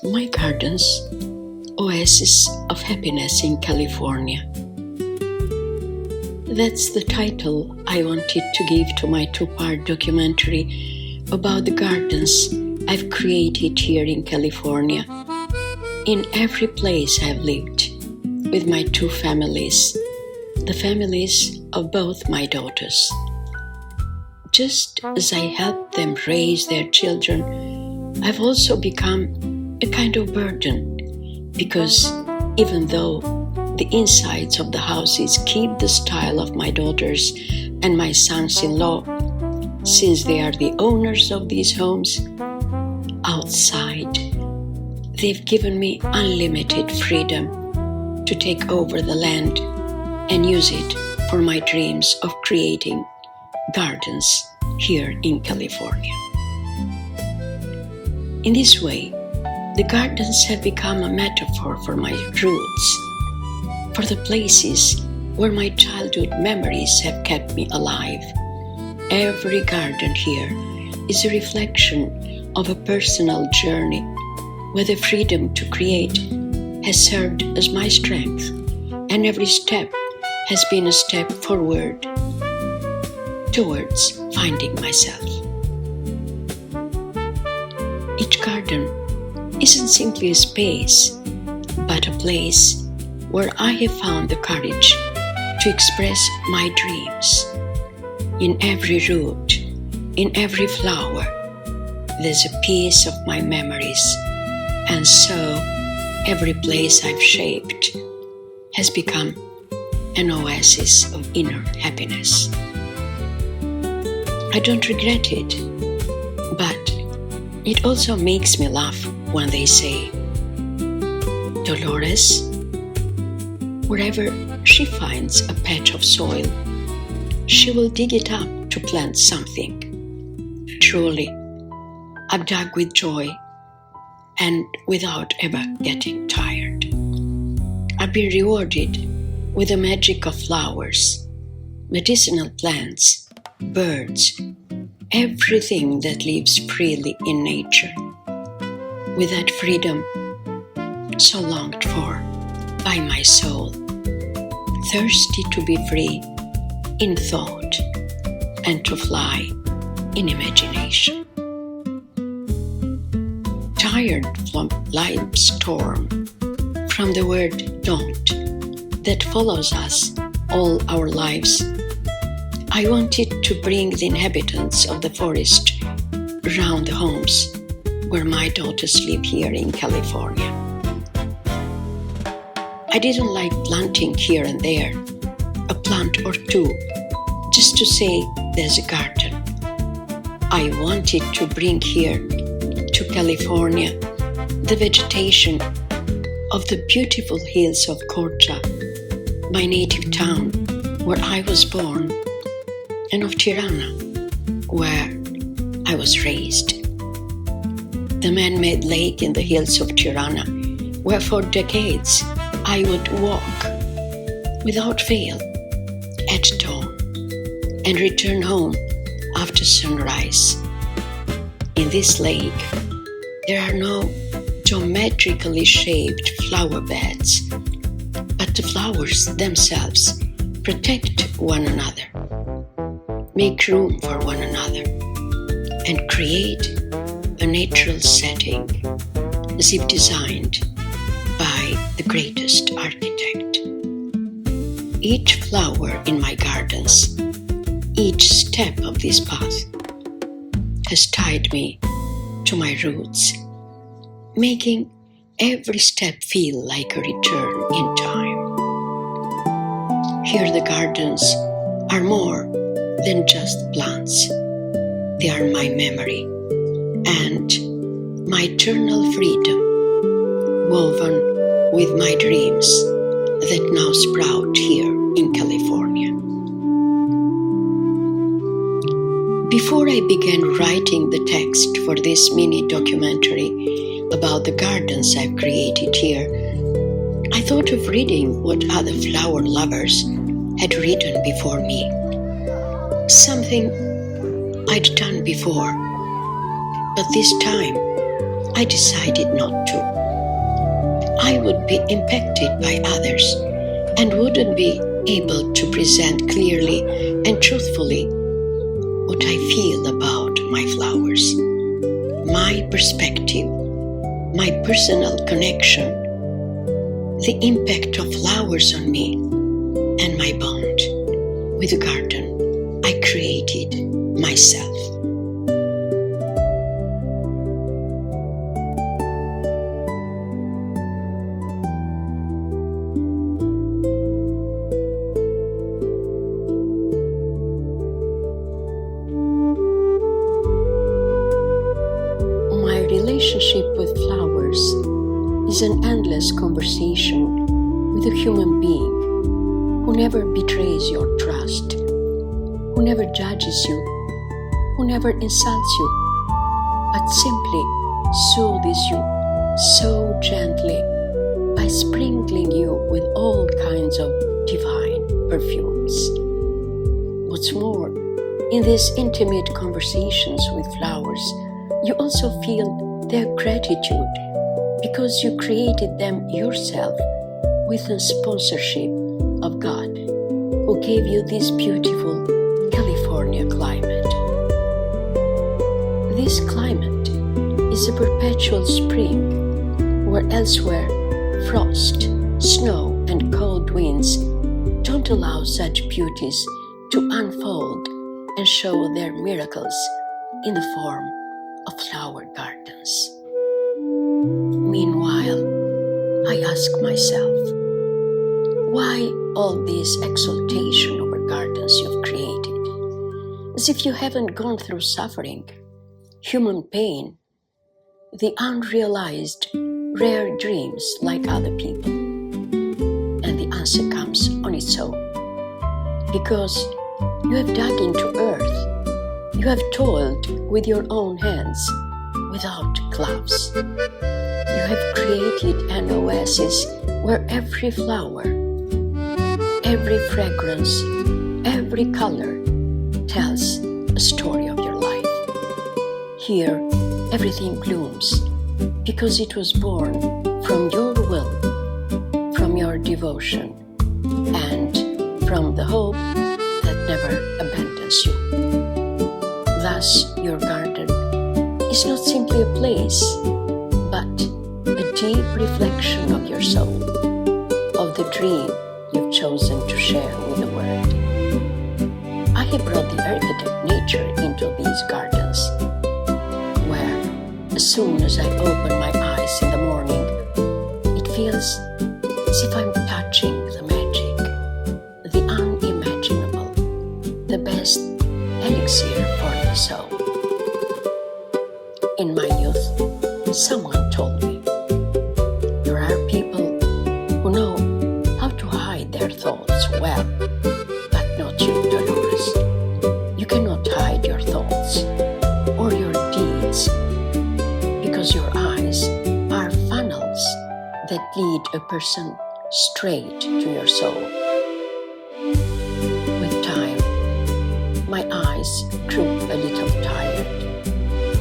My gardens, Oasis of Happiness in California. That's the title I wanted to give to my two-part documentary about the gardens I've created here in California, in every place I've lived, with my two families, the families of both my daughters. Just as I helped them raise their children, I've also become a kind of burden, because even though the insides of the houses keep the style of my daughters and my sons-in-law, since they are the owners of these homes, outside, they've given me unlimited freedom to take over the land and use it for my dreams of creating gardens here in California. In this way, the gardens have become a metaphor for my roots, for the places where my childhood memories have kept me alive. Every garden here is a reflection of a personal journey where the freedom to create has served as my strength, and every step has been a step forward towards finding myself. Each garden isn't simply a space, but a place where I have found the courage to express my dreams. In every root, in every flower, there's a piece of my memories, and so every place I've shaped has become an oasis of inner happiness. I don't regret it, but it also makes me laugh when they say, Dolores, wherever she finds a patch of soil, she will dig it up to plant something. Truly, I've dug with joy and without ever getting tired. I've been rewarded with the magic of flowers, medicinal plants, birds, everything that lives freely in nature, with that freedom so longed for by my soul, thirsty to be free in thought and to fly in imagination. Tired from life's storm, from the word don't that follows us all our lives, I wanted to bring the inhabitants of the forest around the homes where my daughters live here in California. I didn't like planting here and there, a plant or two, just to say there's a garden. I wanted to bring here to California the vegetation of the beautiful hills of Corta, my native town where I was born, and of Tirana, where I was raised. The man-made lake in the hills of Tirana, where for decades I would walk without fail at dawn and return home after sunrise. In this lake, there are no geometrically shaped flower beds, but the flowers themselves protect one another, make room for one another, and create a natural setting as if designed by the greatest architect. Each flower in my gardens, each step of this path has tied me to my roots, making every step feel like a return in time. Here the gardens are more than just plants. They are my memory and my eternal freedom, woven with my dreams that now sprout here in California. Before I began writing the text for this mini documentary about the gardens I've created here, I thought of reading what other flower lovers had written before me. Something I'd done before, but this time I decided not to. I would be impacted by others and wouldn't be able to present clearly and truthfully what I feel about my flowers, my perspective, my personal connection, the impact of flowers on me, and my bond with the garden I created myself. My relationship with flowers is an endless conversation with a human being who never betrays your trust, who never judges you, who never insults you, but simply soothes you so gently by sprinkling you with all kinds of divine perfumes. What's more, in these intimate conversations with flowers, you also feel their gratitude because you created them yourself with the sponsorship of God, who gave you this beautiful California climate. This climate is a perpetual spring, where elsewhere frost, snow, and cold winds don't allow such beauties to unfold and show their miracles in the form of flower gardens. Meanwhile, I ask myself, why all this exaltation over gardens you've created? As if you haven't gone through suffering, human pain, the unrealized, rare dreams like other people. And the answer comes on its own. Because you have dug into earth, you have toiled with your own hands, without gloves. You have created an oasis where every flower, every fragrance, every color tells a story of your life. Here, everything blooms because it was born from your will, from your devotion, and from the hope that never abandons you. Thus, your garden is not simply a place, but a deep reflection of your soul, of the dream you've chosen to share with the world. I have brought the architect nature into these gardens, where as soon as I open my eyes in the morning, it feels as if I'm touching the magic, the unimaginable, the best elixir for the soul. In my youth, someone told me, there are people who know how to hide their thoughts well, but not you, Dolores. You cannot hide your thoughts or your deeds because your eyes are funnels that lead a person straight to your soul. With time, my eyes grew a little tired,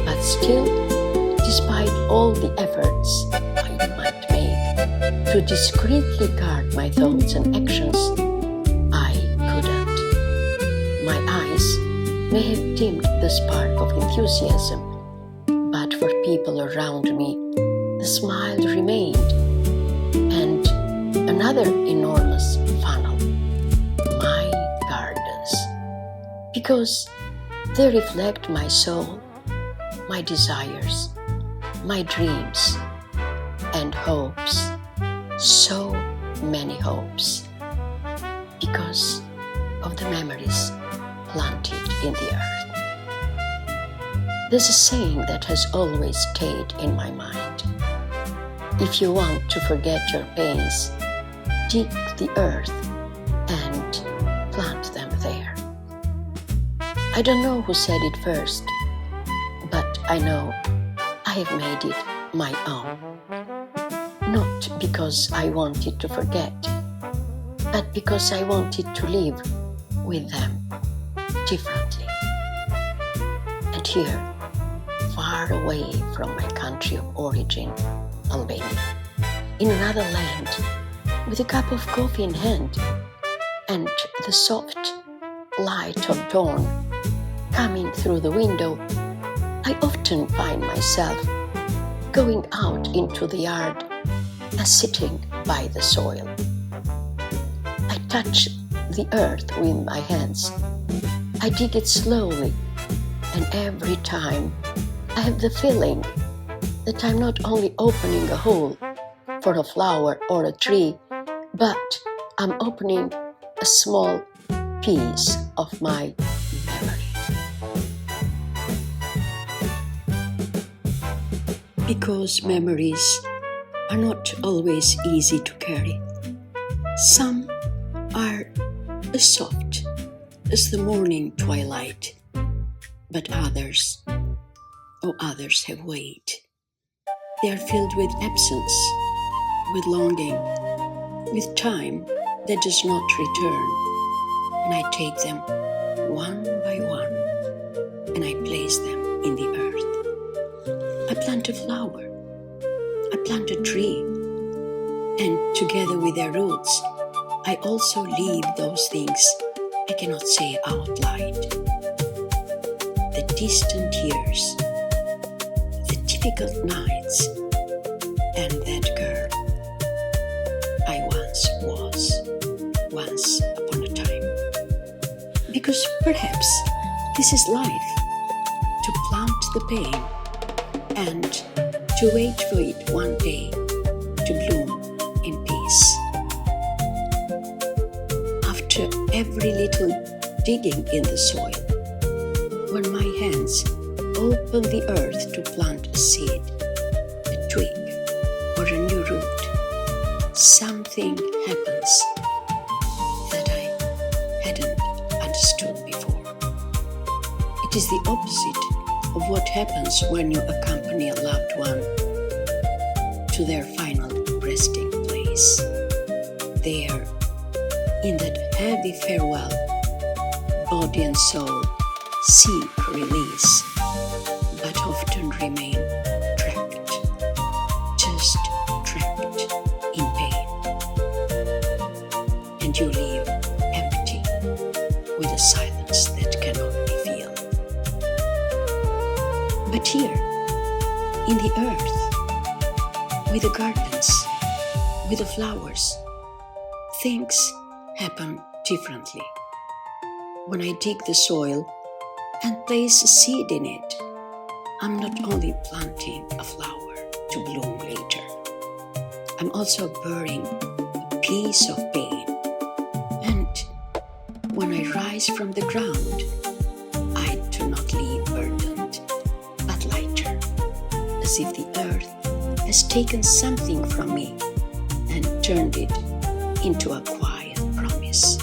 but still, despite all the efforts I might make to discreetly guard my thoughts and actions, I couldn't. My eyes may have dimmed the spark of enthusiasm, but for people around me, the smile remained, and another enormous funnel, my gardens, because they reflect my soul, my desires, my dreams, and hopes, so many hopes, because of the memories planted in the earth. There's a saying that has always stayed in my mind. If you want to forget your pains, dig the earth and plant them there. I don't know who said it first, but I know I have made it my own. Not because I wanted to forget, but because I wanted to live with them differently. And here, far away from my country of origin, Albania, in another land, with a cup of coffee in hand, and the soft light of dawn coming through the window, I often find myself going out into the yard and sitting by the soil. I touch the earth with my hands. I dig it slowly, and every time I have the feeling that I'm not only opening a hole for a flower or a tree, but I'm opening a small piece of my memory. Because memories are not always easy to carry. Some are as soft as the morning twilight, but others have weight. They are filled with absence, with longing, with time that does not return. And I take them one by one and I place them in the earth. I plant a flower, I plant a tree, and together with their roots, I also leave those things I cannot say out loud. The distant years, the difficult nights, and that girl I once was, once upon a time. Because perhaps this is life, to plant the pain and to wait for it one day to bloom in peace. After every little digging in the soil, when my hands open the earth to plant a seed, a twig, or a new root, something happens that I hadn't understood before. It is the opposite of what happens when you accompany a loved one to their final resting place. There, in that heavy farewell, body and soul seek release, but often remain trapped, just trapped in pain. And you leave empty, with a silence that cannot be filled. But here, in the earth, with the gardens, with the flowers, things happen differently. When I dig the soil and place a seed in it, I'm not only planting a flower to bloom later, I'm also burying a piece of pain. And when I rise from the ground, I do not leave burdened, but lighter, as if the earth has taken something from me and turned it into a quiet promise.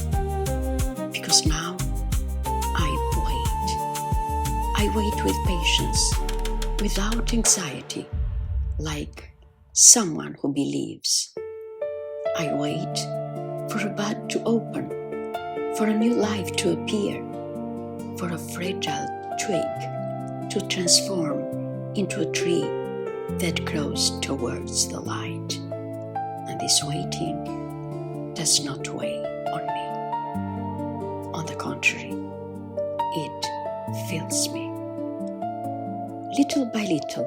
Because now I wait with patience, without anxiety, like someone who believes. I wait for a bud to open, for a new life to appear, for a fragile twig to transform into a tree that grows towards the light. And this waiting does not weigh on me. On the contrary, it fills me. Little by little,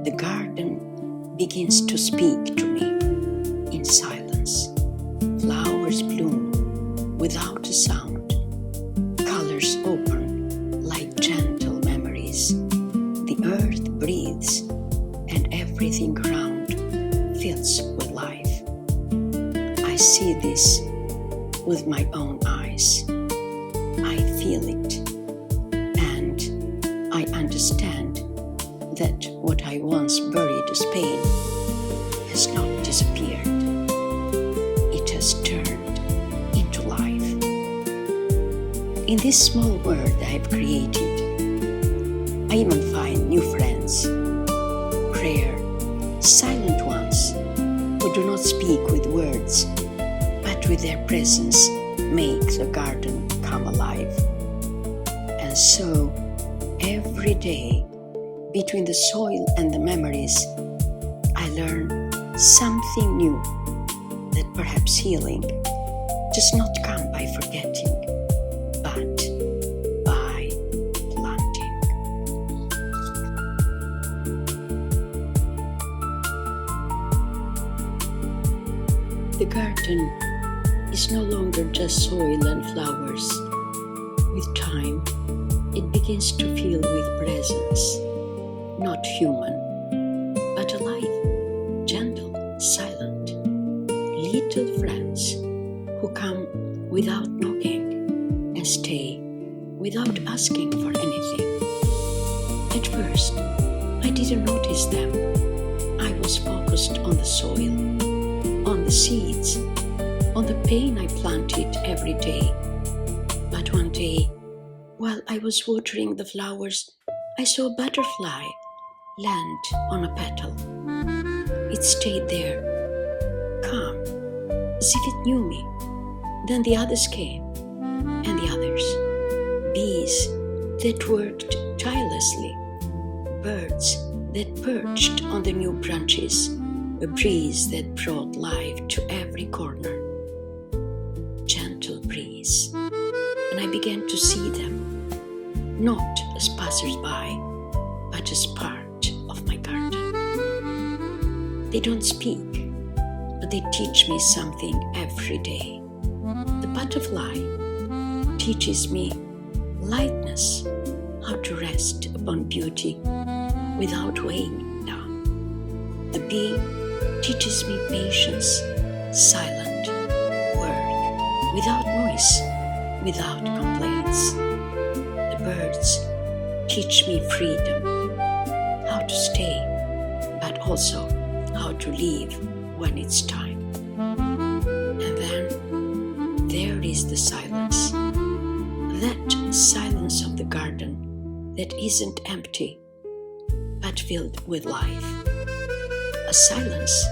the garden begins to speak to me in silence. Flowers bloom without a sound. Colors open like gentle memories. The earth breathes and everything around fills with life. I see this with my own eyes. I feel it, and I understand that what I once buried as pain has not disappeared. It has turned into life. In this small world I have created, I even find new friends, rare, silent ones who do not speak with words, but with their presence make the garden come alive. And so, every day, between the soil and the memories, I learn something new, that perhaps healing does not come by forgetting, but by planting. The garden is no longer just soil and flowers. With time, it begins to fill with presence, not human, but alive, gentle, silent, little friends who come without knocking and stay without asking for anything. At first, I didn't notice them. I was focused on the soil, on the seeds, on the pain I planted every day. But one day, while I was watering the flowers, I saw a butterfly land on a petal. It stayed there, calm, as if it knew me. Then the others came, and the others. Bees that worked tirelessly, birds that perched on the new branches, a breeze that brought life to every corner. Gentle breeze. And I began to see them, not as passers-by, but as part of my garden. They don't speak, but they teach me something every day. The butterfly teaches me lightness, how to rest upon beauty without weighing down. The bee teaches me patience, silent work, without noise, without complaints. The birds teach me freedom, how to stay, but also how to leave when it's time. And then there is the silence, that silence of the garden that isn't empty, but filled with life. A silence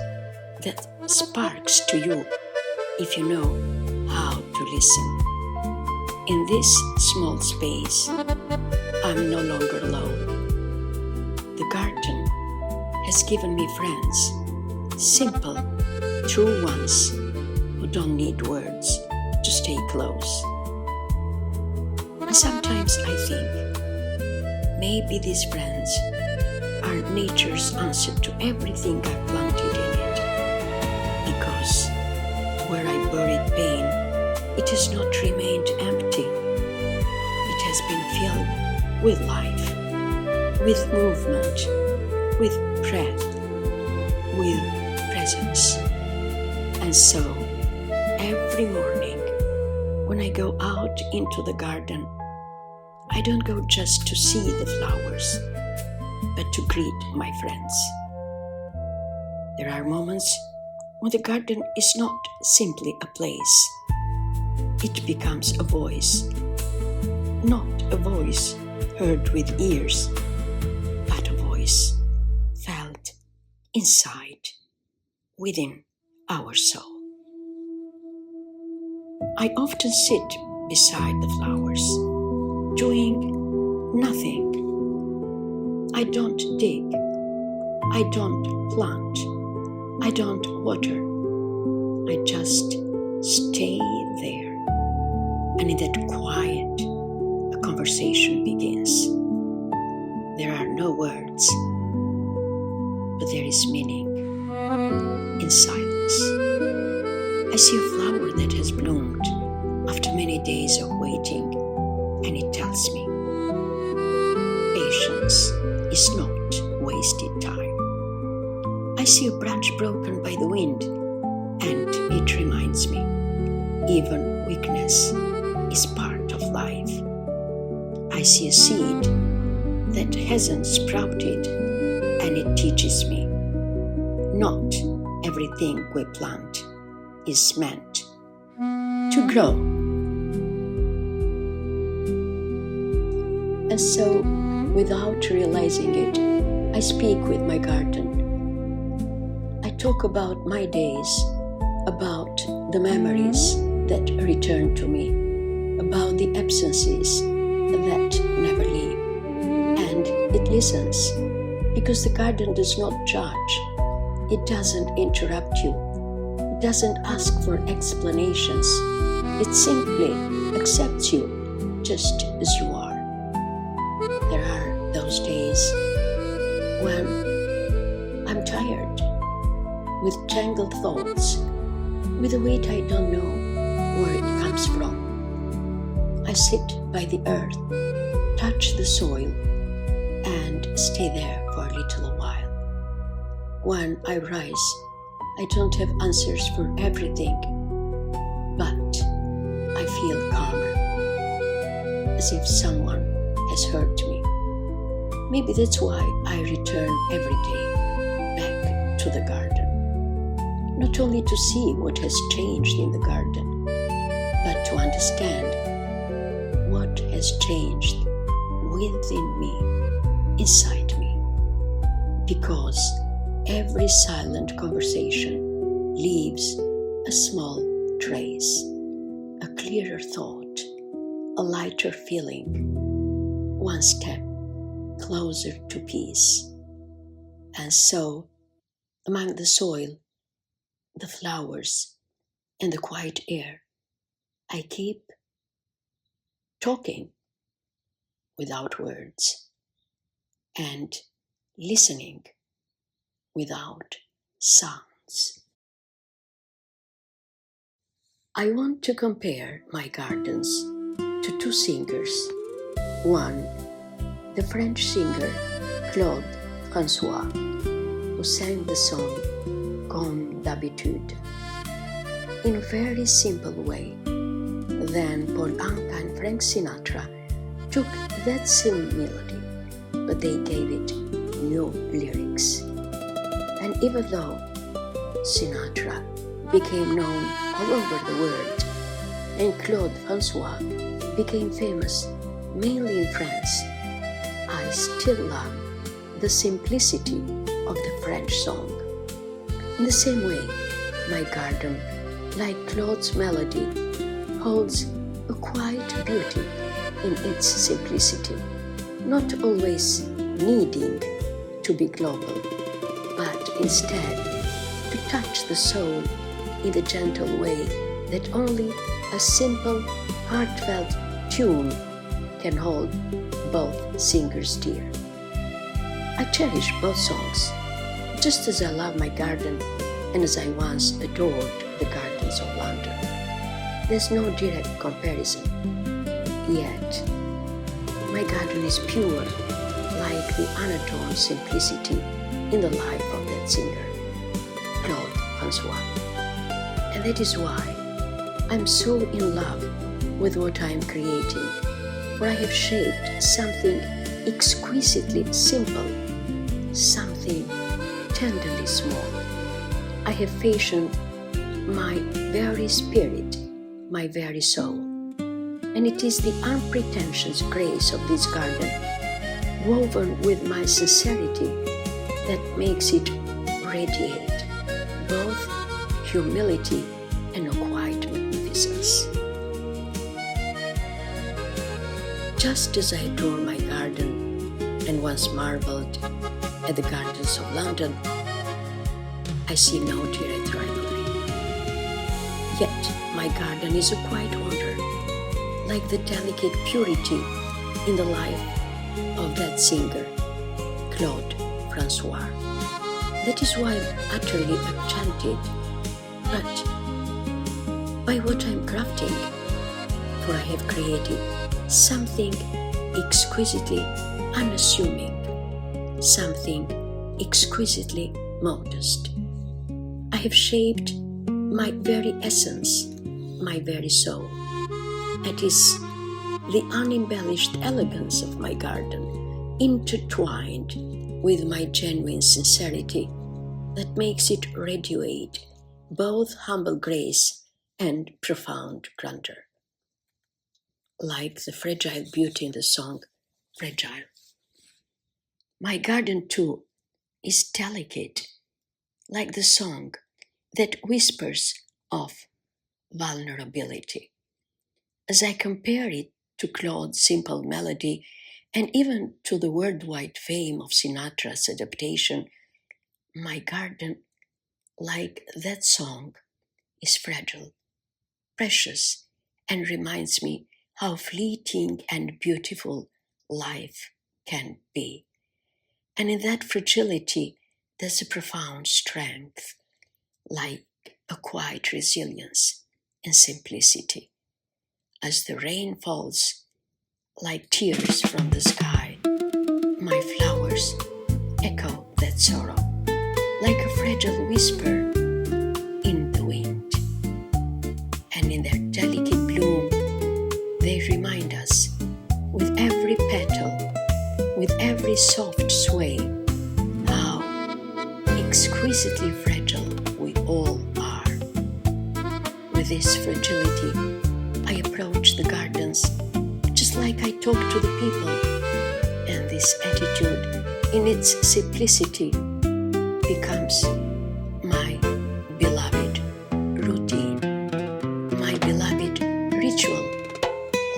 that sparks to you if you know how to listen. In this small space, I'm no longer alone. The garden has given me friends, simple, true ones who don't need words to stay close. And sometimes I think maybe these friends are nature's answer to everything I planted in it. Because where I buried pain, it has not remained empty. It has been filled with life, with movement, with breath, with presence. And so, every morning, when I go out into the garden, I don't go just to see the flowers, but to greet my friends. There are moments when the garden is not simply a place. It becomes a voice, not a voice heard with ears, but a voice felt inside, within our soul. I often sit beside the flowers, doing nothing. I don't dig, I don't plant, I don't water. I just stay there. And in that quiet, a conversation begins. There are no words, but there is meaning in silence. I see a flower that has bloomed after many days of waiting, and it tells me patience is not wasted time. I see a branch broken by the wind, and it reminds me even weakness is part of life. I see a seed that hasn't sprouted, and it teaches me not everything we plant is meant to grow. And so, without realizing it, I speak with my garden. I talk about my days, about the memories that return to me, about the absences that never leave. And it listens because the garden does not judge. It doesn't interrupt you. It doesn't ask for explanations. It simply accepts you just as you are. There are those days when I'm tired, with tangled thoughts, with a weight I don't know where it comes from. I sit by the earth, touch the soil, and stay there for a little while. When I rise, I don't have answers for everything, but I feel calmer, as if someone has heard me. Maybe that's why I return every day back to the garden. Not only to see what has changed in the garden, but to understand what has changed within me, inside me. Because every silent conversation leaves a small trace, a clearer thought, a lighter feeling, one step closer to peace. And so, among the soil, the flowers, and the quiet air, I keep talking without words and listening without sounds. I want to compare my gardens to two singers. One, the French singer Claude François, who sang the song Comme d'habitude in a very simple way. Then Paul Anka and Frank Sinatra took that same melody, but they gave it new lyrics. And even though Sinatra became known all over the world and Claude François became famous mainly in France, I still love the simplicity of the French song. In the same way, my garden, like Claude's melody, holds a quiet beauty in its simplicity, not always needing to be global, but instead to touch the soul in the gentle way that only a simple, heartfelt tune can hold both singers dear. I cherish both songs, just as I love my garden and as I once adored the gardens of London. There's no direct comparison, yet my garden is pure, like the unadorned simplicity in the life of that singer, Claude François. And that is why I'm so in love with what I'm creating, for I have shaped something exquisitely simple, something tenderly small. I have fashioned my very spirit, my very soul. And it is the unpretentious grace of this garden, woven with my sincerity, that makes it radiate both humility and a quiet magnificence. Just as I adore my garden and once marveled at the gardens of London, I see no direct rivalry. Yet my garden is a quiet wonder, like the delicate purity in the life of that singer, Claude François. That is why I'm utterly enchanted, but by what I'm crafting, for I have created something exquisitely unassuming, something exquisitely modest. I have shaped my very essence, my very soul. It is the unembellished elegance of my garden, intertwined with my genuine sincerity, that makes it radiate both humble grace and profound grandeur. Like the fragile beauty in the song Fragile. My garden too is delicate, like the song that whispers of vulnerability. As I compare it to Claude's simple melody And even to the worldwide fame of Sinatra's adaptation, my garden, like that song, is fragile, precious, and reminds me how fleeting and beautiful life can be. And in that fragility, there's a profound strength, like a quiet resilience and simplicity. As the rain falls like tears from the sky, my flowers echo that sorrow, like a fragile whisper in the wind. And in their delicate bloom, they remind us, with every petal, with every soft sway, how exquisitely fragile we all are. With this fragility, I approach the gardens just like I talk to the people, and this attitude, in its simplicity, becomes my beloved routine, my beloved ritual,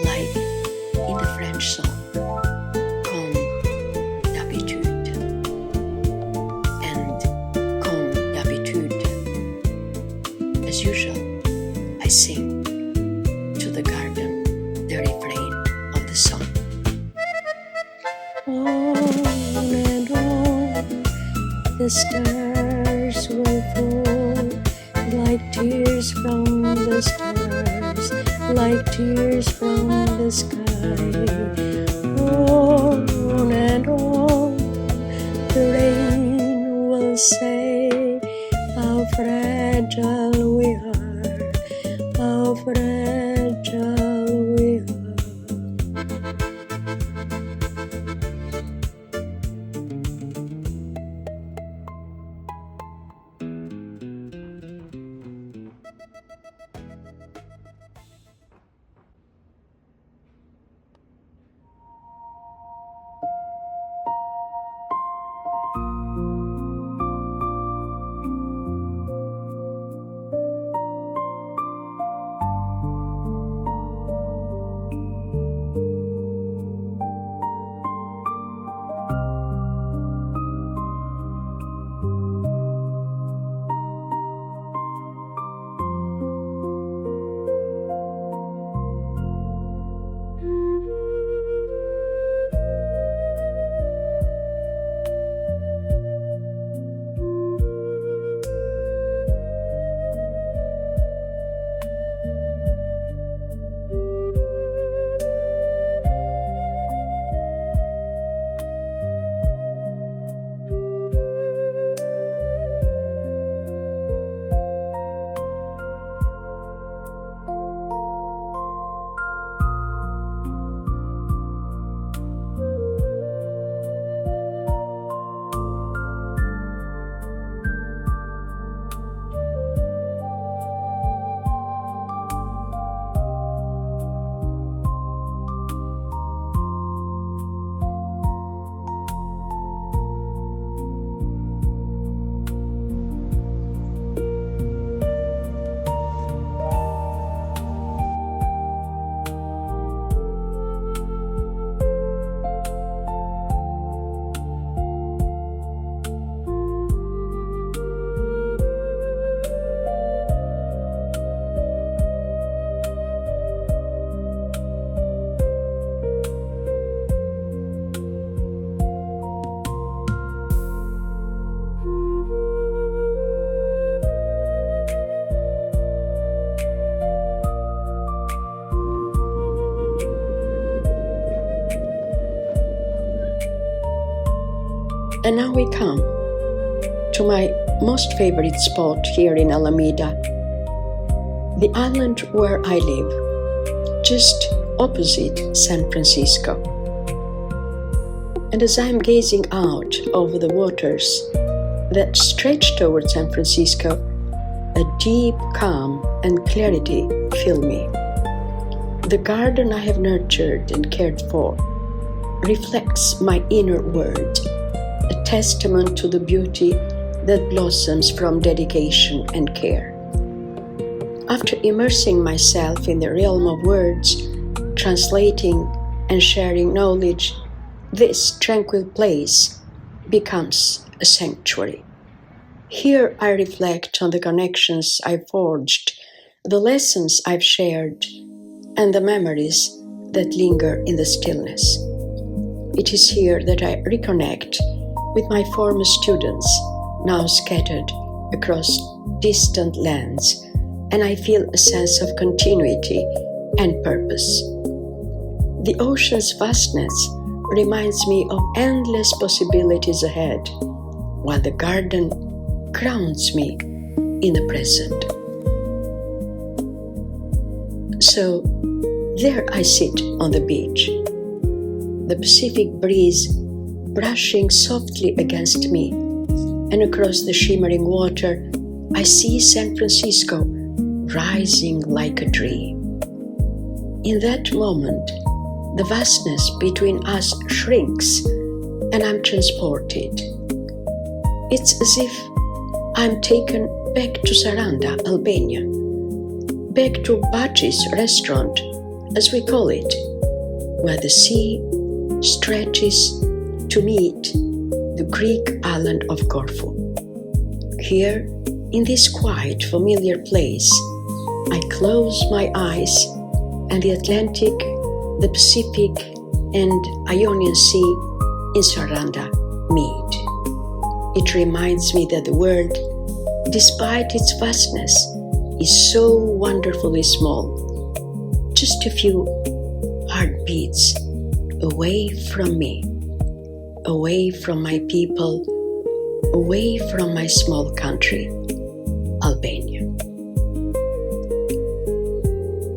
like in the French song, comme d'habitude. And comme d'habitude, as usual, I sing to the garden the refrain of the song. On and on, the stars will fall like tears from the stars, like tears from the sky. On and on, the rain will say how fragile we are, how fragile we are. And now we come to my most favorite spot here in Alameda, the island where I live, just opposite San Francisco. And as I'm gazing out over the waters that stretch toward San Francisco, a deep calm and clarity fill me. The garden I have nurtured and cared for reflects my inner world, a testament to the beauty that blossoms from dedication and care. After immersing myself in the realm of words, translating and sharing knowledge this tranquil place becomes a sanctuary. Here I reflect on the connections I've forged, the lessons I've shared, and the memories that linger in the stillness. It is here that I reconnect with my former students, now scattered across distant lands, and I feel a sense of continuity and purpose. The ocean's vastness reminds me of endless possibilities ahead, while the garden grounds me in the present. So there I sit on the beach, the Pacific breeze brushing softly against me, and across the shimmering water I see San Francisco rising like a dream. In that moment, the vastness between us shrinks and I'm transported. It's as if I'm taken back to Saranda, Albania, back to Baci's restaurant, as we call it, where the sea stretches to meet the Greek island of Corfu. Here, in this quiet, familiar place, I close my eyes and the Atlantic, the Pacific, and Ionian Sea in Saranda meet. It reminds me that the world, despite its vastness, is so wonderfully small, just a few heartbeats away from me, away from my people, away from my small country, Albania.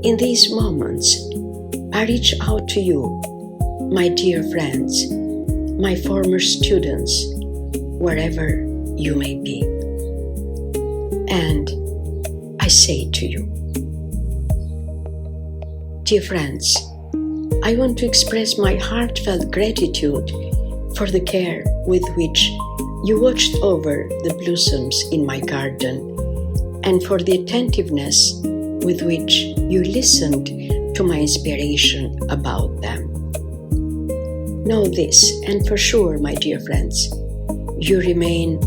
In these moments, I reach out to you, my dear friends, my former students, wherever you may be. And I say to you, dear friends, I want to express my heartfelt gratitude for the care with which you watched over the blossoms in my garden and for the attentiveness with which you listened to my inspiration about them. Know this, and for sure, my dear friends, you remain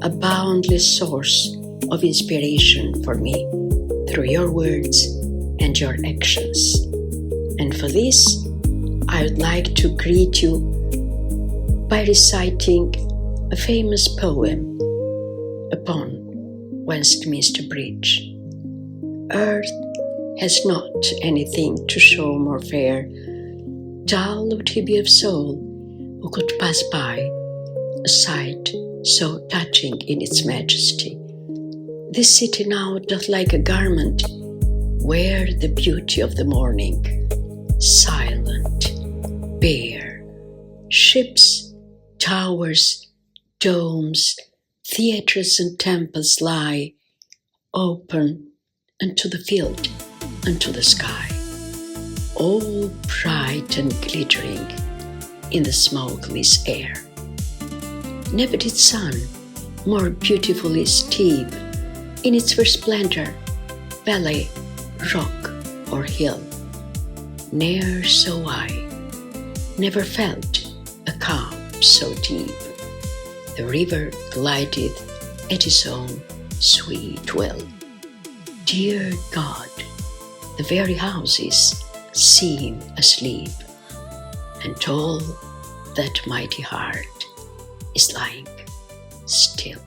a boundless source of inspiration for me through your words and your actions. And for this, I would like to greet you by reciting a famous poem upon Westminster Bridge. Earth has not anything to show more fair. Dull would he be of soul who could pass by a sight so touching in its majesty. This city now doth like a garment wear the beauty of the morning, silent, bare. Ships, towers, domes, theatres and temples lie open unto the field, unto the sky, all bright and glittering in the smokeless air. Never did sun more beautifully steep in its resplendor valley, rock, or hill. Ne'er so I, never felt a calm so deep. The river glideth at his own sweet will. Dear God, the very houses seem asleep, and all that mighty heart is lying still.